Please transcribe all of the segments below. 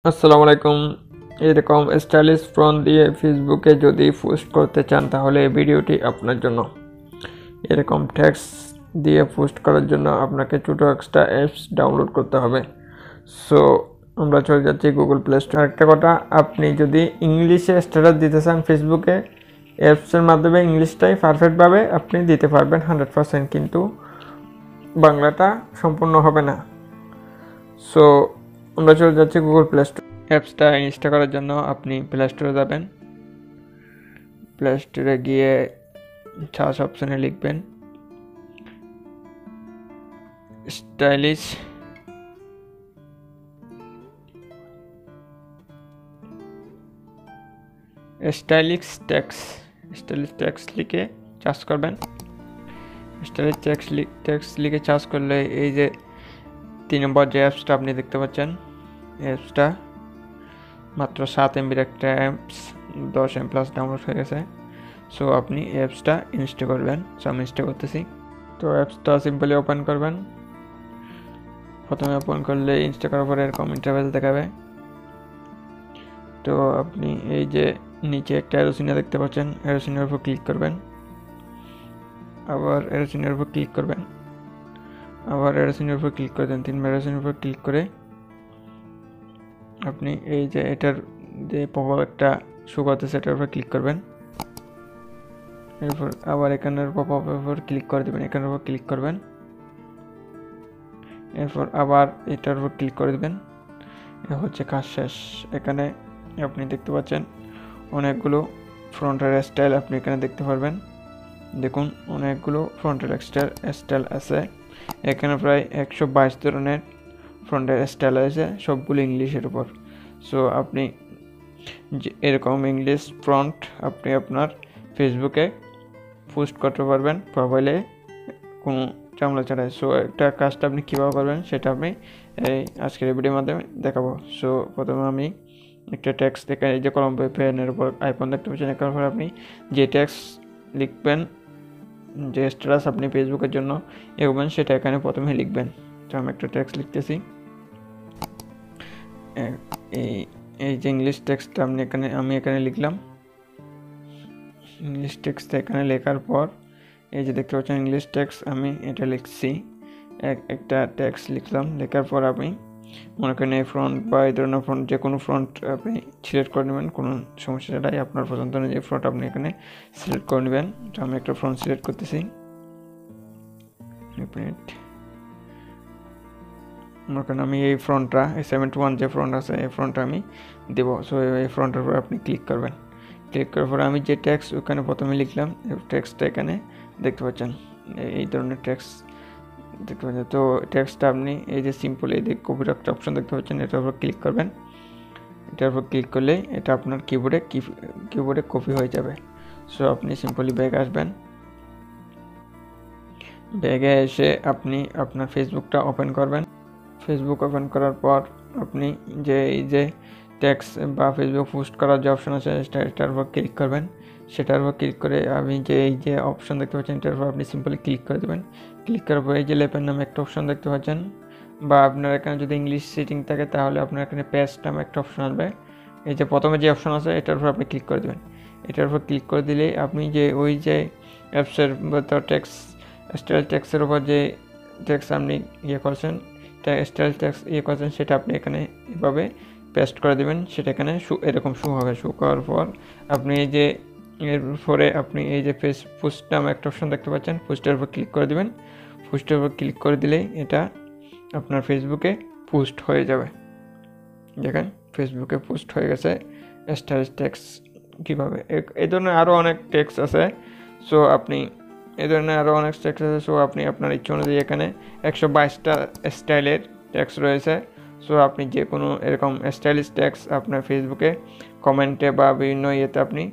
আসসালামু আলাইকুম। এরকম স্টাইলিশ ফন্ট দিয়ে ফেসবুকে যদি পোস্ট করতে চান তাহলে এই ভিডিওটি আপনার জন্য। এরকম টেক্সট দিয়ে পোস্ট করার জন্য আপনাকে ছোটো একটা অ্যাপস ডাউনলোড করতে হবে। সো আমরা চলে যাচ্ছি গুগল প্লে স্টোর। একটা কথা, আপনি যদি ইংলিশে স্ট্যাটাস দিতে চান ফেসবুকে, অ্যাপসের মাধ্যমে ইংলিশটাই পারফেক্টভাবে আপনি দিতে পারবেন 100%, কিন্তু বাংলাটা সম্পূর্ণ হবে না। সো আমরা চলে যাচ্ছি গুগল প্লে স্টোর। অ্যাপসটা ইনস্টল করার জন্য আপনি প্লে স্টোরে যাবেন। প্লে স্টোরে গিয়ে সার্চ অপশনে লিখবেন স্টাইলিশ টেক্সট লিখে সার্চ করবেন। স্টাইলিশ টেক্সট লিখে সার্চ করলে এই যে 3 নম্বর যে অ্যাপসটা আপনি দেখতে পাচ্ছেন, অ্যাপসটা মাত্র 7 MBর একটা অ্যাপস, 10 MB প্লাস ডাউনলোড হয়ে গেছে। সো আপনি অ্যাপসটা ইনস্টল করবেন। সো আমি ইনস্টল করতেছি। তো অ্যাপসটা সিম্পলি ওপেন করবেন। প্রথমে ওপেন করলে ইনস্টল করার পরে এরকম ইন্টারফেস দেখাবে। তো আপনি এই যে নিচে একটা অ্যারো দেখতে পাচ্ছেন, অ্যারো চিহ্নের উপর ক্লিক করবেন, আবার অ্যারো চিহ্নের উপর ক্লিক করবেন, আবার অ্যারো চিহ্নের উপর ক্লিক করে দেন। 3বার অ্যারো চিহ্নের উপর ক্লিক করে আপনি এই যে এটার যে পপআপ একটা শো করতেছে এটার উপর ক্লিক করবেন। এরপর আবার এখানের পপআপের উপর ক্লিক করে দেবেন, এখানের উপর ক্লিক করবেন। এরপর আবার এটার উপর ক্লিক করে দেবেন। এ হচ্ছে কাজ শেষ। এখানে আপনি দেখতে পাচ্ছেন অনেকগুলো ফ্রন্টের স্টাইল আপনি এখানে দেখতে পারবেন। দেখুন অনেকগুলো ফ্রন্টের স্টাইল আছে। এখানে প্রায় 122 ধরনের ফ্রন্টের স্টাইল আছে, সবগুলো ইংলিশের উপর। সো আপনি এরকম ইংলিশ ফ্রন্ট আপনি আপনার ফেসবুকে পোস্ট করতে পারবেন প্রোফাইলে কোনো ঝামেলা ছাড়াই। সো একটা কাজটা আপনি কীভাবে করবেন সেটা আমি এই আজকের ভিডিওর মাধ্যমে দেখাবো। সো প্রথমে আমি একটা টেক্সট দেখে এই যে কলম পেনের উপর আইকন দেখতে পাচ্ছেন, এখানে পর আপনি যে টেক্সট লিখবেন, যে স্ট্যাটাস আপনি ফেসবুকের জন্য এগোবেন সেটা এখানে প্রথমে লিখবেন। তো আমি একটা টেক্সট লিখতেছি। এই যে ইংলিশ টেক্সটটা আমি এখানে লিখলাম। ইংলিশ টেক্সটটা এখানে লেখার পর এই যে দেখতে পাচ্ছেন ইংলিশ টেক্সট আমি এটা লিখছি, একটা টেক্সট লিখলাম। লেখার পর আপনি মনে করেন এই ফ্রন্ট বা এই ধরনের ফ্রন্ট যে কোনো ফ্রন্ট আপনি সিলেক্ট করে নেবেন, কোনো সমস্যা ছাড়াই আপনার পছন্দ অনুযায়ী ফ্রন্ট আপনি এখানে সিলেক্ট করে নেবেন। তো আমি একটা ফ্রন্ট সিলেক্ট করতেছি। মনে করেন আমি এই ফ্রন্টটা, এই 71 যে ফ্রন্ট আছে এই ফ্রন্টটা আমি দেব। সো এই ফ্রন্টের উপর আপনি ক্লিক করবেন। ক্লিক করার পরে আমি যে টেক্সট ওখানে প্রথমে লিখলাম, এই টেক্সটটা এখানে দেখতে পাচ্ছেন, এই ধরনের টেক্সট দেখতে পাচ্ছেন। তো টেক্সটটা আপনি এই যে সিম্পল এই যে কপির একটা অপশন দেখতে পাচ্ছেন, এটার উপর ক্লিক করবেন। এটার উপর ক্লিক করলে এটা আপনার কিবোর্ডে কপি হয়ে যাবে। সো আপনি সিম্পলি ব্যাগে আসবেন। ব্যাগে এসে আপনি আপনার ফেসবুকটা ওপেন করবেন। ফেসবুক ওপেন করার পর আপনি এই যে টেক্সট বা ফেসবুক পোস্ট করার যে অপশন আছে এটার উপর ক্লিক করবেন। সেটার উপর ক্লিক করে আপনি এই যে অপশন দেখতে পাচ্ছেন এটার উপর আপনি সিম্পলি ক্লিক করে দেবেন। ক্লিক করার পর এই যে লেপের নামে একটা অপশন দেখতে পাচ্ছেন, বা আপনার এখানে যদি ইংলিশ সেটিং থাকে তাহলে আপনার এখানে পেস্ট নামে একটা অপশন আসবে। এই যে প্রথমে যে অপশন আছে এটার উপর আপনি ক্লিক করে দেবেন। এটার উপর ক্লিক করে দিলে আপনি যে ওই যে অ্যাপসের টেক্সটের উপর যে টেক্সট আপনি করছেন, টেক্সট করছেন সেটা আপনি এখানে এভাবে পেস্ট করে দেবেন। সেটা এখানে এরকম শো হবে। শো করার পর আপনি এই যে এরপরে আপনি এই যে পোস্ট নামে একটা অপশন দেখতে পাচ্ছেন, পোস্টের উপর ক্লিক করে দেবেন। পোস্টের উপর ক্লিক করে দিলেই এটা আপনার ফেসবুকে পোস্ট হয়ে যাবে। দেখেন ফেসবুকে পোস্ট হয়ে গেছে স্টাইলিশ টেক্সট। কীভাবে এই ধরনের আরও অনেক টেক্সট আছে। সো আপনি এই ধরনের আরও অনেক টেক্সট আছে। সো আপনি আপনার ইচ্ছা অনুযায়ী এখানে 122টা স্টাইলের টেক্সট রয়েছে। সো আপনি যে কোনো এরকম স্টাইলিশ টেক্সট আপনার ফেসবুকে কমেন্টে বা বিভিন্ন ইয়েতে আপনি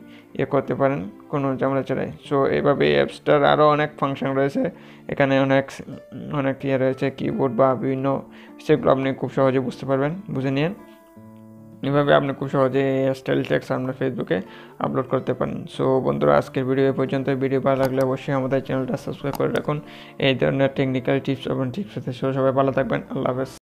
করতে পারেন কোনো ঝামেলা ছাড়াই। সো এইভাবে এই অ্যাপসটার আরও অনেক ফাংশন রয়েছে। এখানে অনেক রয়েছে কিবোর্ড বা বিভিন্ন, সেগুলো আপনি খুব সহজে বুঝে নিন। এভাবে আপনি খুব সহজে স্টাইল টেক্সট আপনার ফেসবুকে আপলোড করতে পারেন। সো বন্ধুরা, আজকের ভিডিও এই পর্যন্ত। ভিডিও ভালো লাগলে অবশ্যই আমাদের চ্যানেলটা সাবস্ক্রাইব করে রাখুন এই ধরনের টেকনিক্যাল টিপস এবং টিপস পেতে। সবাই ভালো থাকবেন। আল্লাহ হাফেজ।